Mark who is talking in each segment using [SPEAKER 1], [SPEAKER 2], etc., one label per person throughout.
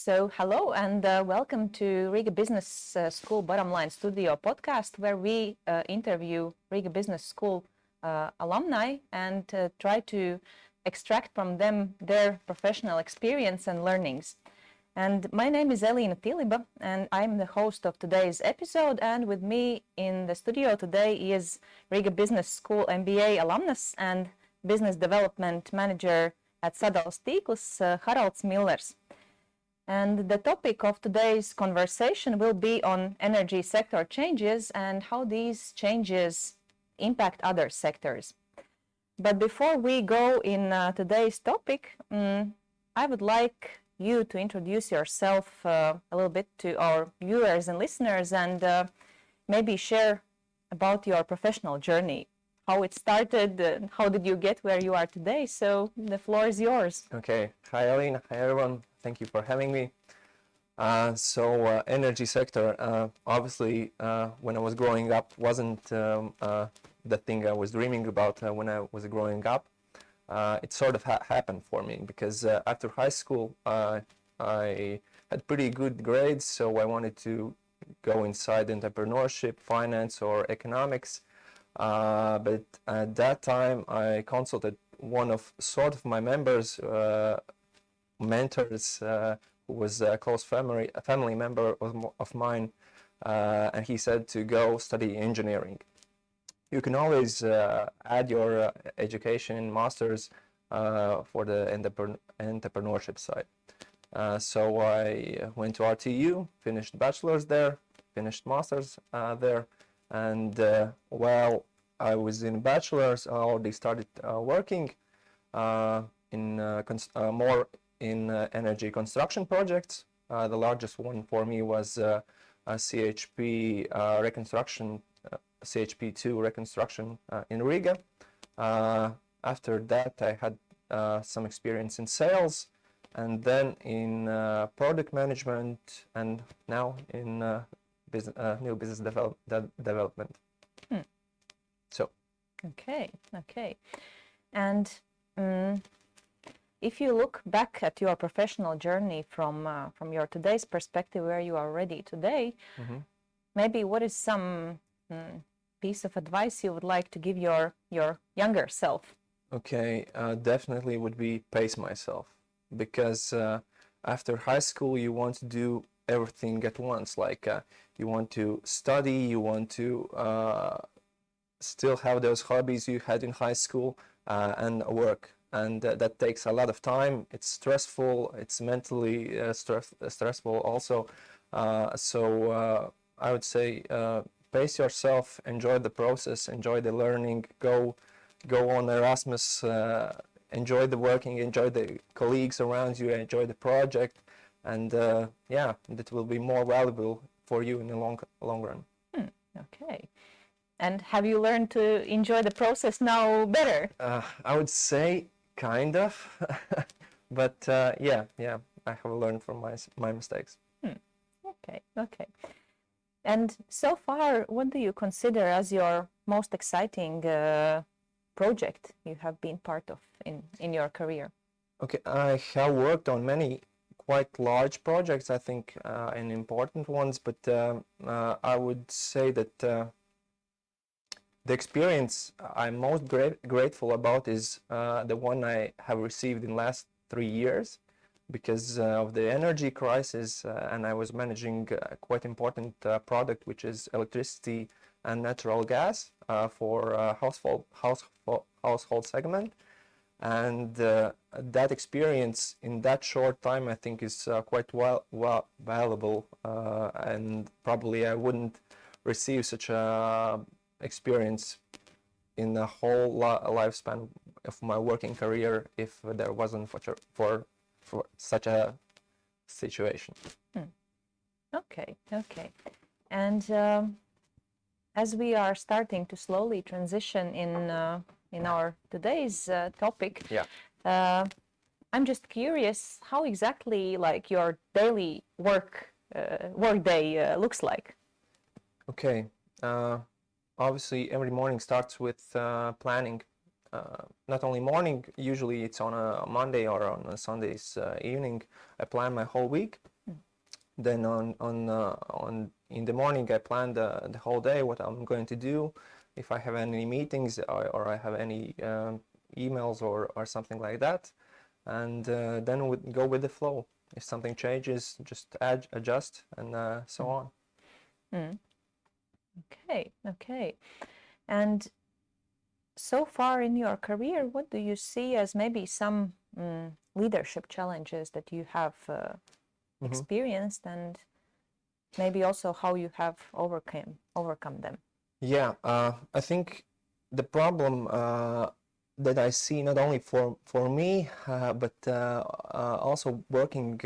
[SPEAKER 1] So, hello and welcome to Riga Business School Bottom Line Studio podcast, where we interview Riga Business School alumni and try to extract from them their professional experience and learnings. And my name is Elina Tiliba, and I'm the host of today's episode. And with me in the studio today is Riga Business School MBA alumnus and Business Development Manager at Sadales tīkls, Haralds Millers. And the topic of today's conversation will be on energy sector changes and how these changes impact other sectors. But before we go in today's topic, I would like you to introduce yourself a little bit to our viewers and listeners and maybe share about your professional journey, how it started, how did you get where you are today. So the floor is yours.
[SPEAKER 2] Okay. Hi, Elina. Hi, everyone. Thank you for having me. Energy sector, obviously, when I was growing up, wasn't the thing I was dreaming about when I was growing up. It sort of happened for me because after high school, I had pretty good grades, so I wanted to go inside entrepreneurship, finance, or economics. But at that time, I consulted one of my mentors, who was a close family member of mine, and he said to go study engineering. You can always add your education in masters for the entrepreneurship side. So I went to RTU, finished bachelor's there, finished masters there, and while I was in bachelor's, I already started working more in energy construction projects. The largest one for me was a CHP reconstruction, CHP2 reconstruction in Riga. After that, I had some experience in sales, and then in product management, and now in new business development. So.
[SPEAKER 1] Okay. And if you look back at your professional journey from your today's perspective, where you are ready today, maybe what is some piece of advice you would like to give your younger self?
[SPEAKER 2] Okay, definitely would be pace myself, because after high school you want to do everything at once. Like you want to study, you want to still have those hobbies you had in high school and work. And that takes a lot of time. It's stressful. It's mentally stressful also. So I would say pace yourself, enjoy the process, enjoy the learning, go on Erasmus, enjoy the working, enjoy the colleagues around you, enjoy the project, and yeah, that will be more valuable for you in the long run.
[SPEAKER 1] Okay. And have you learned to enjoy the process now better?
[SPEAKER 2] I would say kind of, but yeah, I have learned from my mistakes.
[SPEAKER 1] Okay. And so far, what do you consider as your most exciting project you have been part of in your career?
[SPEAKER 2] Okay, I have worked on many quite large projects, I think, and important ones, but I would say that the experience I'm most grateful about is the one I have received in the last 3 years because of the energy crisis, and I was managing a quite important product, which is electricity and natural gas for household segment. And that experience in that short time, I think, is quite valuable, and probably I wouldn't receive such a experience in the whole lifespan of my working career if there wasn't for such a situation.
[SPEAKER 1] Okay. And as we are starting to slowly transition in our today's topic, I'm just curious how exactly like your daily work day looks like.
[SPEAKER 2] Okay. Obviously, every morning starts with planning. Not only morning, usually it's on a Monday or on a Sunday's evening. I plan my whole week. Then on in the morning I plan the whole day, what I'm going to do, if I have any meetings or I have any emails or something like that, and then we go with the flow. If something changes, just adjust, and so on.
[SPEAKER 1] Mm. Okay, okay. And so far in your career, what do you see as maybe some leadership challenges that you have experienced, and maybe also how you have overcome them?
[SPEAKER 2] Yeah, I think the problem that I see, not only for me, but also working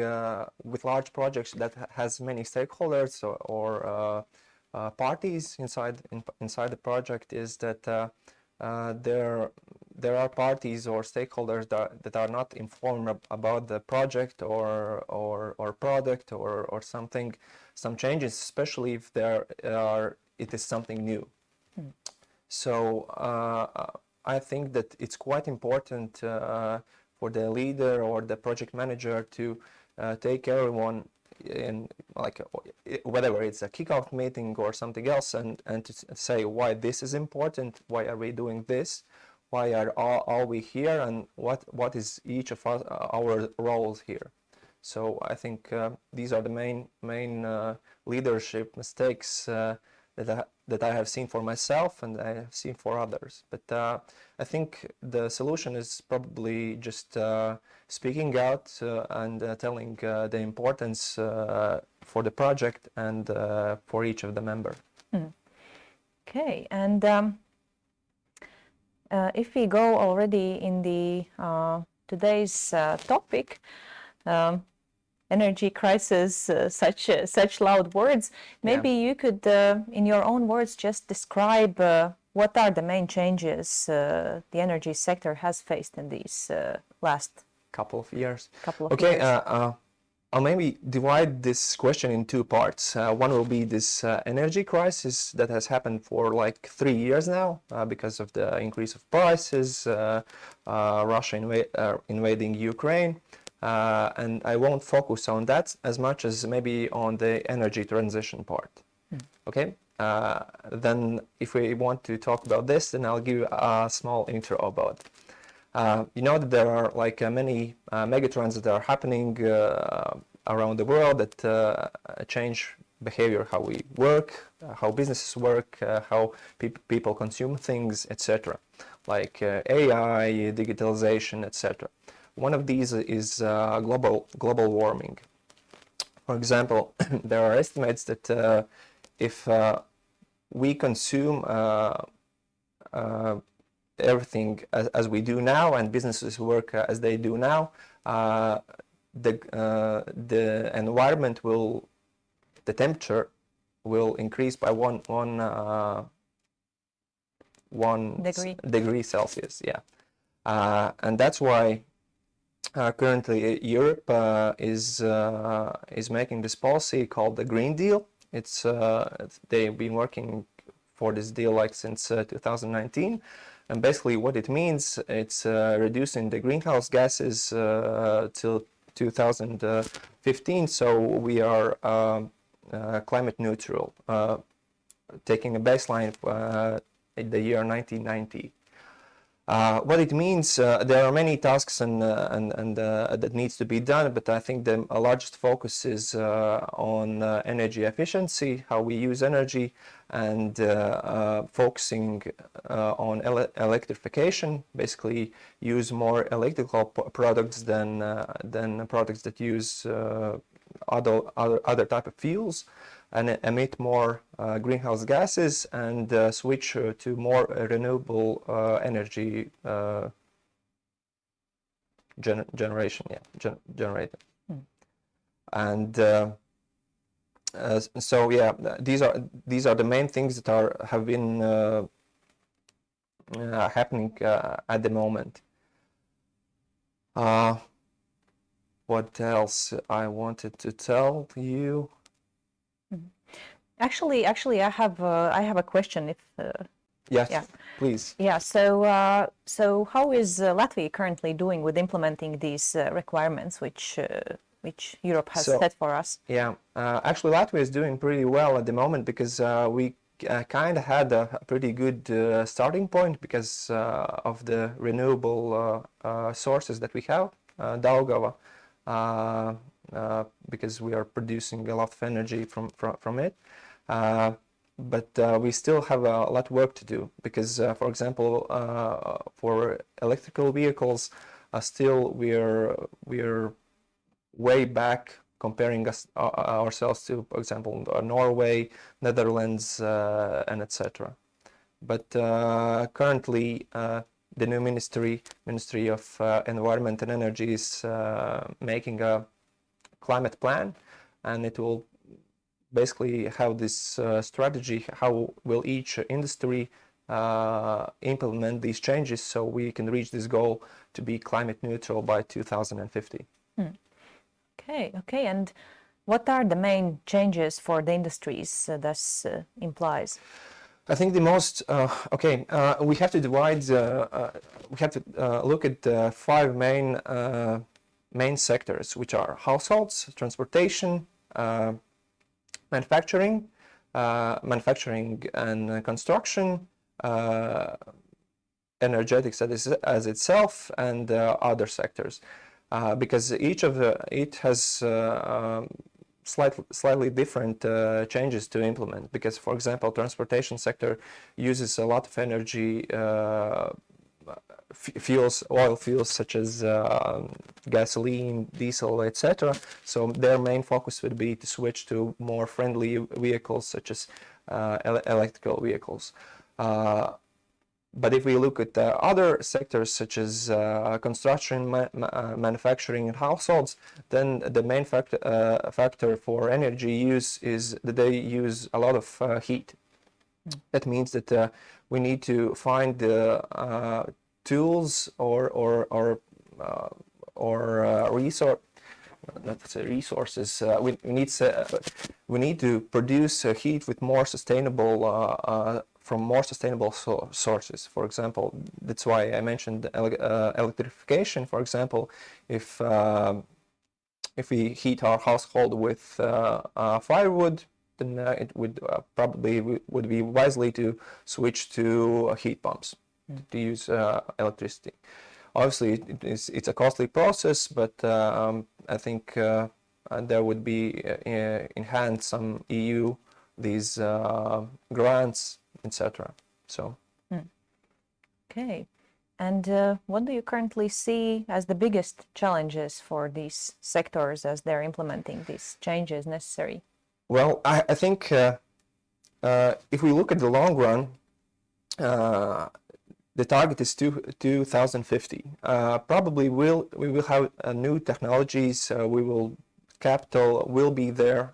[SPEAKER 2] with large projects that has many stakeholders or parties inside the project, is that there are parties or stakeholders that are not informed about the project or product or some changes, especially if it is something new. So I think that it's quite important for the leader or the project manager to take everyone in, like, whether it's a kickoff meeting or something else, and to say why this is important, why are we doing this, why are we here, and what is each of us, our roles here. So I think these are the main leadership mistakes that I have seen for myself and I have seen for others. But I think the solution is probably just speaking out and telling the importance for the project and for each of the members.
[SPEAKER 1] Okay, and if we go already in the today's topic, energy crisis, such loud words. Maybe you could, in your own words, just describe what are the main changes the energy sector has faced in these last
[SPEAKER 2] couple of years.
[SPEAKER 1] Okay,
[SPEAKER 2] I'll maybe divide this question in two parts. One will be this energy crisis that has happened for like 3 years now because of the increase of prices, Russia invading Ukraine. And I won't focus on that as much as maybe on the energy transition part. Okay? Then if we want to talk about this, then I'll give a small intro about it. You know that there are like many megatrends that are happening around the world that change behavior, how we work, how businesses work, how people consume things, etc. Like AI, digitalization, etc. One of these is global warming. For example, there are estimates that if we consume everything as we do now, and businesses work as they do now, the environment the temperature will increase by one degree Celsius. Yeah, and that's why currently Europe is making this policy called the Green Deal. They've been working for this deal like since 2019, and basically what it means, it's reducing the greenhouse gases till 2015. So we are climate neutral, taking a baseline in the year 1990. What it means, there are many tasks and that needs to be done, but I think the largest focus is on energy efficiency, how we use energy, and focusing on electrification. Basically, use more electrical products than products that use other type of fuels, and emit more greenhouse gases, and switch to more renewable energy generation. Generator. And so yeah, these are the main things that have been happening at the moment. What else I wanted to tell you?
[SPEAKER 1] Actually, I have a question. If
[SPEAKER 2] yes,
[SPEAKER 1] yeah,
[SPEAKER 2] please.
[SPEAKER 1] Yeah. So how is Latvia currently doing with implementing these requirements, which which Europe has
[SPEAKER 2] So,
[SPEAKER 1] set for us?
[SPEAKER 2] yeah, actually Latvia is doing pretty well at the moment because we kind of had a pretty good starting point because of the renewable sources that we have, Daugava, because we are producing a lot of energy from it. But we still have a lot of work to do because, for example, for electrical vehicles, still we're way back comparing ourselves to, for example, Norway, Netherlands, and etc. But currently, the new Ministry of Environment and Energy is making a climate plan, and it will basically have this strategy, how will each industry implement these changes so we can reach this goal to be climate neutral by 2050.
[SPEAKER 1] Okay. And what are the main changes for the industries this implies?
[SPEAKER 2] I think the most we have to divide. We have to look at five main sectors, which are households, transportation, manufacturing and construction, energetics as itself, and other sectors. Because each of it has slightly different changes to implement. Because, for example, transportation sector uses a lot of energy, oil fuels such as gasoline, diesel, etc. So their main focus would be to switch to more friendly vehicles such as electrical vehicles. But if we look at other sectors such as construction, manufacturing, and households, then the main factor for energy use is that they use a lot of heat. That means that we need to find tools or resources. We need to produce heat with more sustainable from more sustainable sources. For example, that's why I mentioned electrification. For example, if we heat our household with firewood, then it would probably would be wisely to switch to heat pumps to use electricity. Obviously, it's a costly process, but I think there would be enhanced some EU these grants, etc. So.
[SPEAKER 1] Okay. And what do you currently see as the biggest challenges for these sectors as they're implementing these changes necessary?
[SPEAKER 2] Well, I think if we look at the long run, the target is 2050. Probably we will have new technologies. Capital will be there,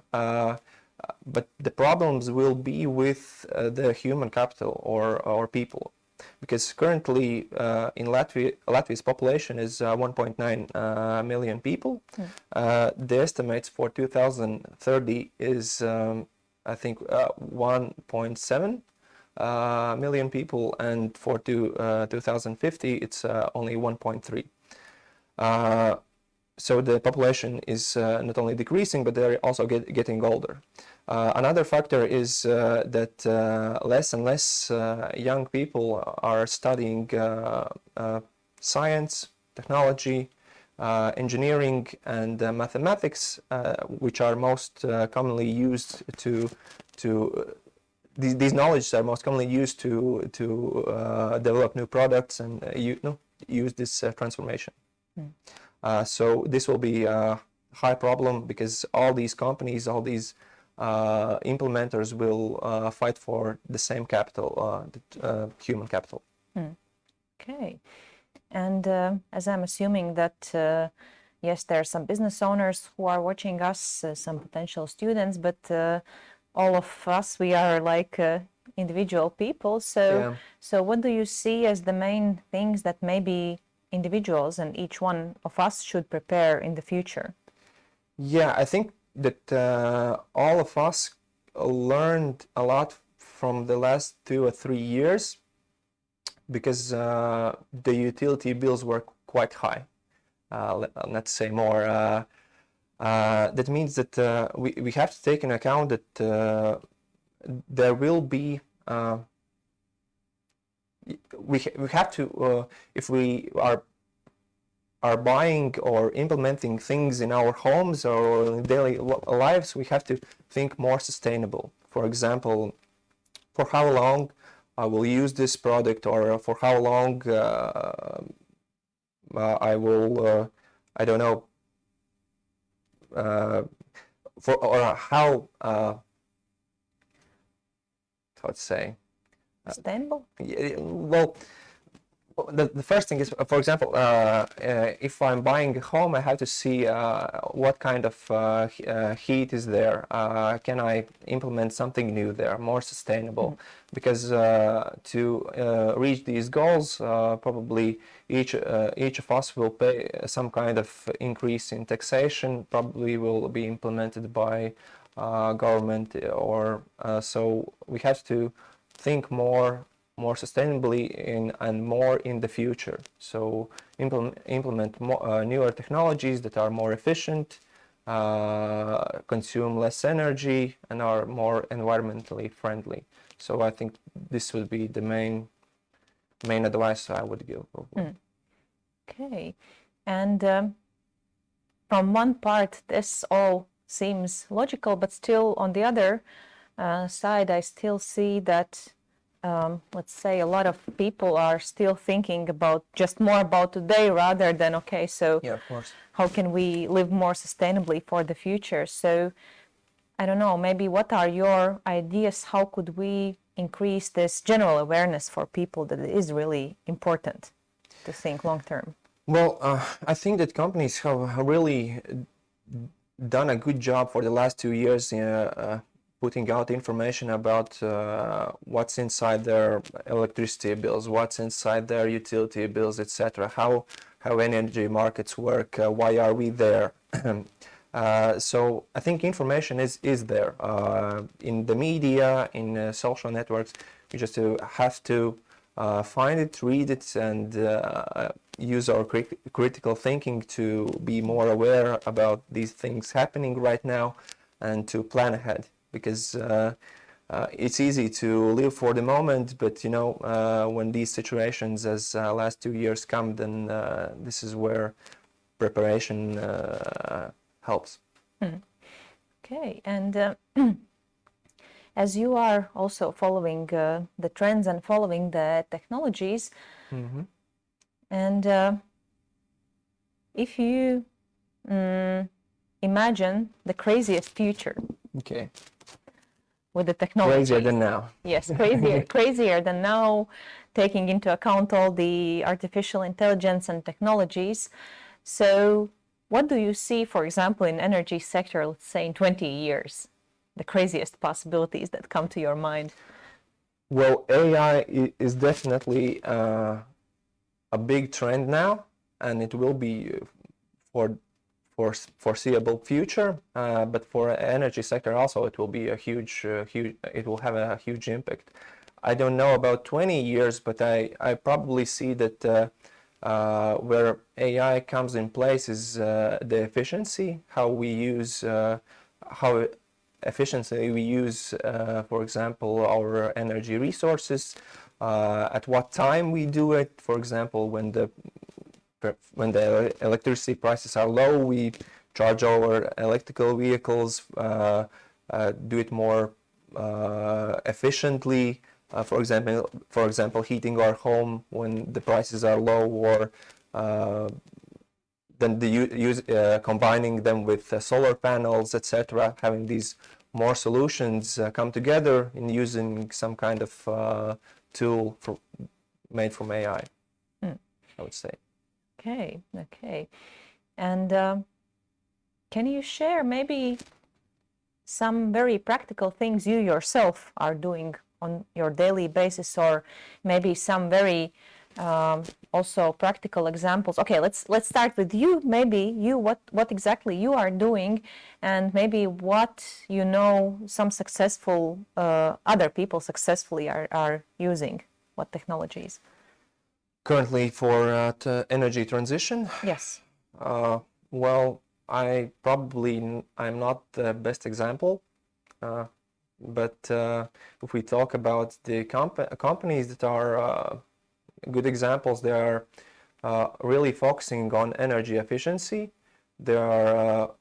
[SPEAKER 2] but the problems will be with the human capital or people, because currently in Latvia's population is 1.9 million people. The estimates for 2030 is I think 1.7 million people, and for 2050 it's only 1.3. So the population is not only decreasing, but they're also getting older. Another factor is that less and less young people are studying science, technology, engineering, and mathematics, which are most commonly used these knowledges are most commonly used to develop new products and use this transformation. So this will be a high problem, because all these companies, all these implementers will fight for the same capital, human capital.
[SPEAKER 1] Okay. And as I'm assuming that, yes, there are some business owners who are watching us, some potential students, but all of us, we are like individual people. So what do you see as the main things that maybe individuals and each one of us should prepare in the future?
[SPEAKER 2] Yeah, I think that all of us learned a lot from the last 2 or 3 years, because the utility bills were quite high. Let's say more. That means that we have to take into account that there will be we have to if we are buying or implementing things in our homes or in daily lives, we have to think more sustainable. For example, for how long I will use this product, or for how long I will, I don't know, for or how to say,
[SPEAKER 1] Sustainable?
[SPEAKER 2] well, the first thing is, for example, if I'm buying a home, I have to see what kind of heat is there. Can I implement something new there, more sustainable? Because to reach these goals, probably each of us will pay some kind of increase in taxation. Probably will be implemented by government, or so we have to think more sustainably and more in the future. So implement more, newer technologies that are more efficient, consume less energy, and are more environmentally friendly. So I think this would be the main advice I would give.
[SPEAKER 1] Okay. And from one part, this all seems logical, but still on the other side, I still see that let's say a lot of people are still thinking about just more about today rather than, okay, so
[SPEAKER 2] Yeah, of course.
[SPEAKER 1] how can we live more sustainably for the future? So I don't know, maybe what are your ideas? How could we increase this general awareness for people that it is really important to think long term?
[SPEAKER 2] Well, I think that companies have really done a good job for the last 2 years putting out information about what's inside their electricity bills, what's inside their utility bills, etc. How energy markets work, why are we there? So I think information is there in the media, in social networks. We just have to find it, read it, and use our critical thinking to be more aware about these things happening right now and to plan ahead. Because it's easy to live for the moment, but you know, when these situations as last 2 years come, then this is where preparation helps.
[SPEAKER 1] Okay, and as you are also following the trends and following the technologies, and if you imagine the craziest future,
[SPEAKER 2] okay,
[SPEAKER 1] with the technology.
[SPEAKER 2] Crazier than now.
[SPEAKER 1] Yes, crazier than now, taking into account all the artificial intelligence and technologies. So what do you see, for example, in energy sector, let's say in 20 years, the craziest possibilities that come to your mind?
[SPEAKER 2] Well, AI is definitely a big trend now, and it will be for foreseeable future, but for energy sector also it will be a huge it will have a huge impact. I don't know about 20 years, but I probably see that where AI comes in place is the efficiency, how we use how efficiently we use for example our energy resources, at what time we do it. For example, when the electricity prices are low, we charge our electrical vehicles, do it more efficiently. For example, heating our home when the prices are low, or then combining them with solar panels, etc. Having these more solutions come together in using some kind of tool made from AI, I would say.
[SPEAKER 1] Okay. And can you share maybe some very practical things you yourself are doing on your daily basis, or maybe some very also practical examples? Okay, let's start with you. Maybe you, what exactly you are doing, and maybe what you know some successful other people successfully are using, what technologies.
[SPEAKER 2] Currently for energy transition?
[SPEAKER 1] Yes.
[SPEAKER 2] Well, I'm not the best example, but if we talk about the companies that are good examples, they are really focusing on energy efficiency. They are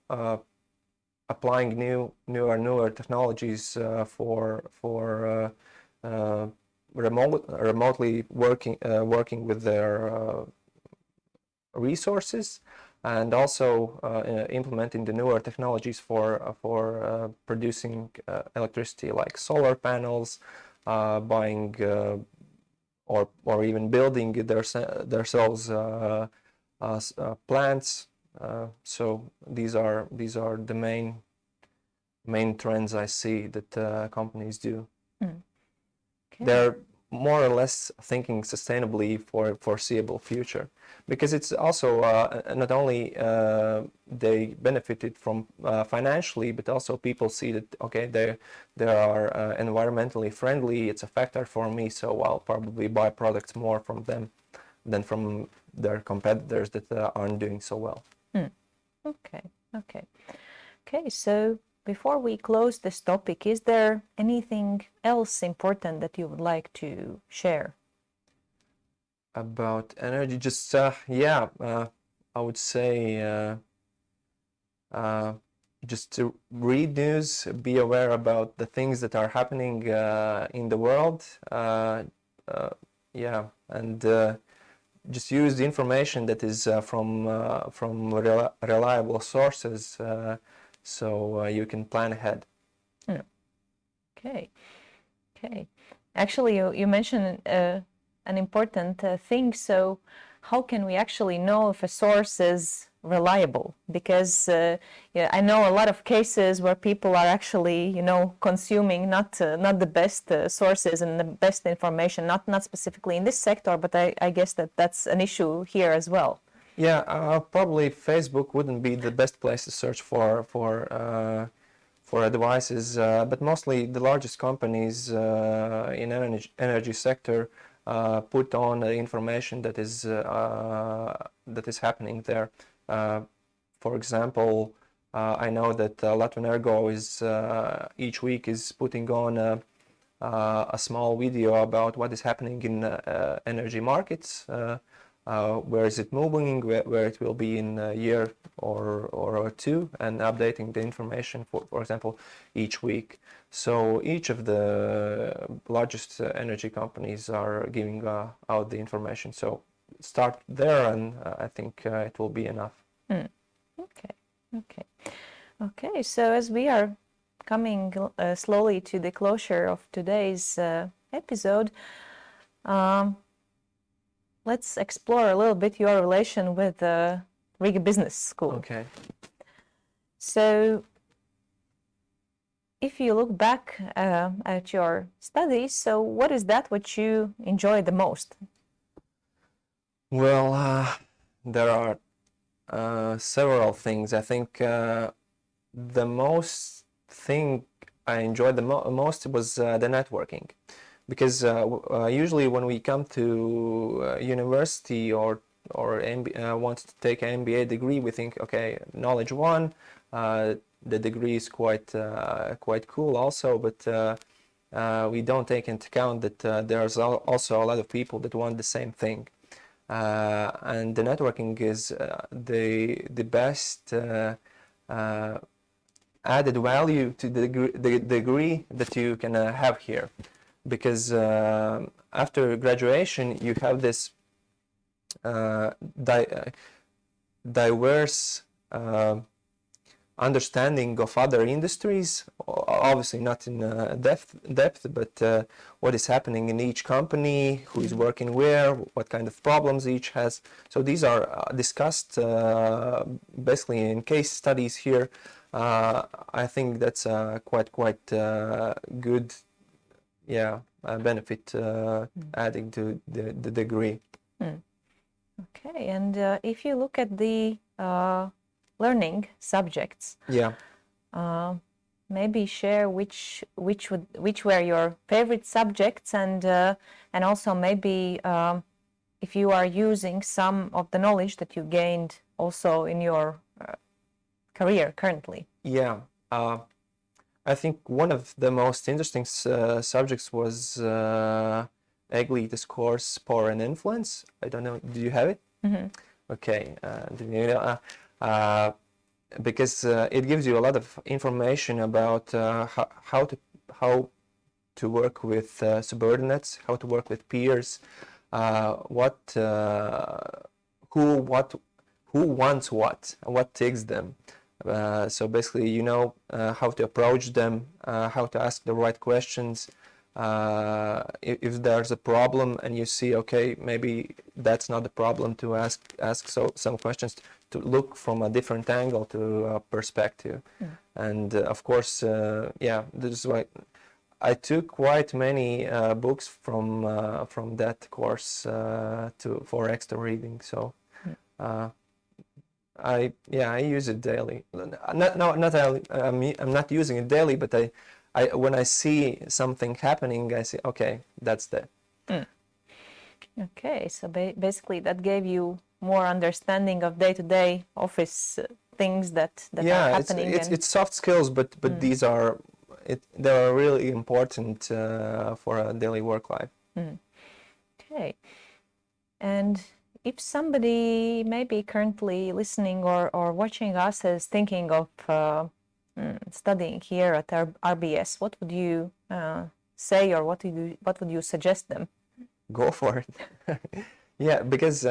[SPEAKER 2] applying newer technologies for remotely working with their resources, and also implementing the newer technologies for producing electricity, like solar panels, buying or even building themselves plants. So these are the main trends I see that companies do.
[SPEAKER 1] Okay.
[SPEAKER 2] They're more or less thinking sustainably for foreseeable future, because it's also not only they benefited from financially, but also people see that, okay, they are environmentally friendly. It's a factor for me, so I'll probably buy products more from them than from their competitors that aren't doing so well.
[SPEAKER 1] Okay, so before we close this topic, is there anything else important that you would like to share?
[SPEAKER 2] About energy, just I would say just to read news, be aware about the things that are happening in the world, and just use the information that is from reliable sources, so you can plan ahead.
[SPEAKER 1] Okay. Actually, you mentioned an important thing. So, how can we actually know if a source is reliable? Because I know a lot of cases where people are actually, consuming not the best sources and the best information, not specifically in this sector, but I guess that's an issue here as well.
[SPEAKER 2] Yeah, probably Facebook wouldn't be the best place to search for advices, but mostly the largest companies in energy sector put on information that is happening there. For example, I know that Latvenergo is each week is putting on a small video about what is happening in energy markets. Where is it moving, where it will be in a year or two, and updating the information for example each week. So each of the largest energy companies are giving out the information, so start there, and I think it will be enough.
[SPEAKER 1] Okay, so as we are coming slowly to the closure of today's episode, let's explore a little bit your relation with the Riga Business School.
[SPEAKER 2] Okay.
[SPEAKER 1] So, if you look back at your studies, so what is that what you enjoy the most?
[SPEAKER 2] Well, there are several things. I think the most thing I enjoyed the most was the networking. Because usually when we come to university or want to take an MBA degree, we think, okay, knowledge one, the degree is quite cool also, but we don't take into account that there's also a lot of people that want the same thing, and the networking is the best added value to the degree that you can have here. Because after graduation you have this diverse understanding of other industries, obviously not in depth, but what is happening in each company, who is working where, what kind of problems each has. So these are discussed basically in case studies here. I think that's quite good benefit adding to the degree.
[SPEAKER 1] Okay, and if you look at the learning subjects, maybe share which were your favorite subjects, and also maybe if you are using some of the knowledge that you gained also in your career currently?
[SPEAKER 2] Yeah, I think one of the most interesting subjects was Eglītes course, Power and Influence. I don't know, do you have it?
[SPEAKER 1] Mm-hmm.
[SPEAKER 2] Okay, because it gives you a lot of information about how to work with subordinates, how to work with peers, who wants what takes them. So basically, you know how to approach them, how to ask the right questions. If there's a problem and you see, okay, maybe that's not the problem, to ask some questions, to look from a different angle, to a perspective. And of course, yeah, this is why I took quite many books from that course for extra reading. So I use it daily. Not daily. I'm not using it daily, but I when I see something happening, I say, okay, that's that.
[SPEAKER 1] Okay, so basically that gave you more understanding of day-to-day office things that are happening.
[SPEAKER 2] It's soft skills, but these are they are really important for a daily work life.
[SPEAKER 1] Okay, and if somebody maybe currently listening or watching us is thinking of studying here at RBS, what would you say, or what would you suggest them?
[SPEAKER 2] Go for it. Yeah, because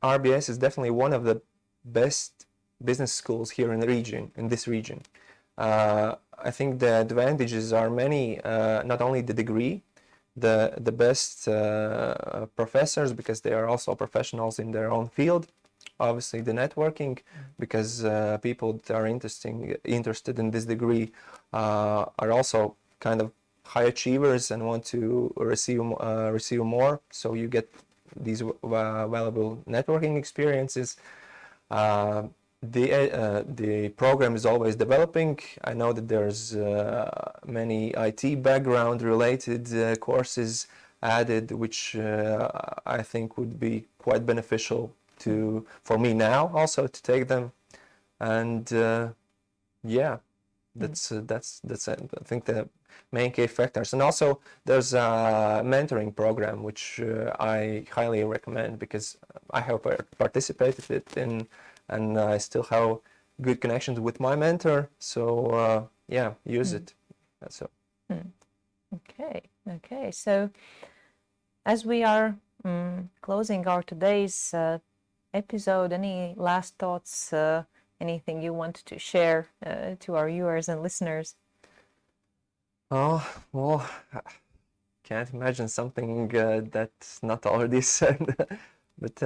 [SPEAKER 2] RBS is definitely one of the best business schools here in this region. I think the advantages are many, not only the degree, the best professors, because they are also professionals in their own field. Obviously the networking, because people that are interested in this degree are also kind of high achievers and want to receive more, so you get these valuable networking experiences. The program is always developing. I know that there's many IT background related courses added, which I think would be quite beneficial for me now also to take them. And yeah, that's I think the main key factors. And also there's a mentoring program which I highly recommend, because I have participated in, and I still have good connections with my mentor. So yeah, use it. That's all.
[SPEAKER 1] Okay. So as we are closing our today's episode, any last thoughts? Anything you want to share to our viewers and listeners?
[SPEAKER 2] Oh, well, I can't imagine something that's not already said. But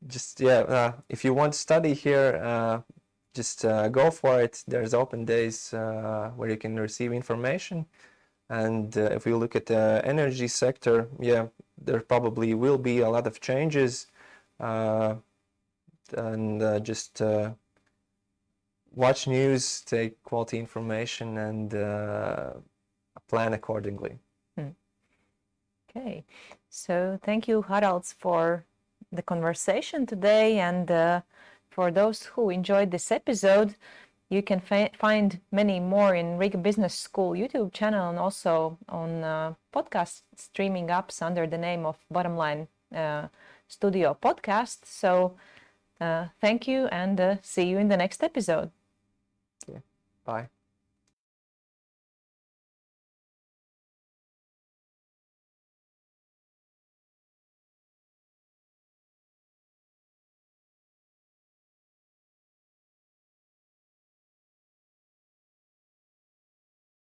[SPEAKER 2] just, yeah, if you want to study here, just go for it. There's open days where you can receive information. And if we look at the energy sector, yeah, there probably will be a lot of changes. And just watch news, take quality information, and plan accordingly.
[SPEAKER 1] Okay, so thank you, Haralds, for the conversation today, and for those who enjoyed this episode, you can find many more in Riga Business School YouTube channel, and also on podcast streaming apps under the name of Bottom Line Studio Podcast. So thank you, and see you in the next episode.
[SPEAKER 2] Yeah. Bye.